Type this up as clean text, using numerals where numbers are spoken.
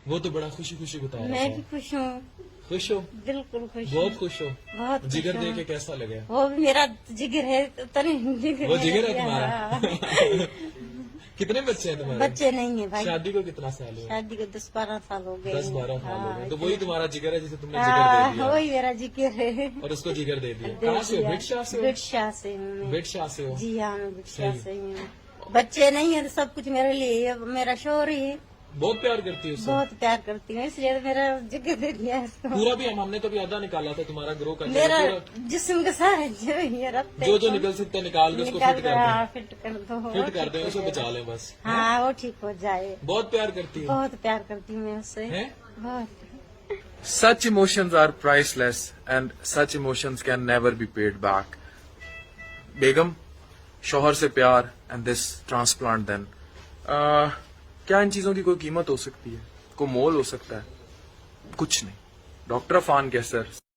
वो तो बड़ा खुशी खुशी बता रहा मैं था। भी खुश हूँ, खुश हो? बिल्कुल खुश हूँ। बहुत खुश हो? बहुत खुश जिगर हूँ। दे के कैसा लगा? वो भी मेरा जिगर है, तने जिगर वो मेरा जिगर है भी, तुम्हारा? हाँ। कितने बच्चे हैं तुम्हारे? बच्चे नहीं है भाई, शादी को कितना साल हुआ? शादी को 10-12 साल हो गए। 10-12 साल हो गए। तो वही इतने- तुम्हारा जिगर है जिसे तुमने जिगर दे हाँ, दिया वही मेरा जिगर है। और उसको जिगर दे दिया। दे कहाँ से हो? दिया। बिटशाह से हो? बिटशाह से हूँ मैं। बिटशाह से हो? जी हाँ, मैं बिटशाह सही। से ही हूँ। बच्चे नहीं है तो सब कुछ मेरे लिए है। मेरा शोर ही है, बहुत प्यार करती है उससे। बहुत प्यार करती हूँ, इसलिए तो मेरा जिगर दे दिया है इसको। पूरा भी हमने तो भी आधा निकाला था तुम्हारा ग्रो का। मेरा पूरा जिस्म का सारा जो ये रखते जो जो निकल सकता है निकाल के उसको निकाल फिट कर, कर दें। हाँ, फिट कर दो। फिट कर दें, उसे बचा लें बस। हाँ, वो ठीक हो जाए। बहुत प्यार करती है। बहुत प्यार करती हूँ मैं उससे, हैं? बहुत। Such emotions are priceless and such emotions can never be paid back. बेगम, शौहर से प्यार and this transplant then. क्या इन चीजों की कोई कीमत हो सकती है? कोई मोल हो सकता है? कुछ नहीं. डॉक्टर अफान कैसर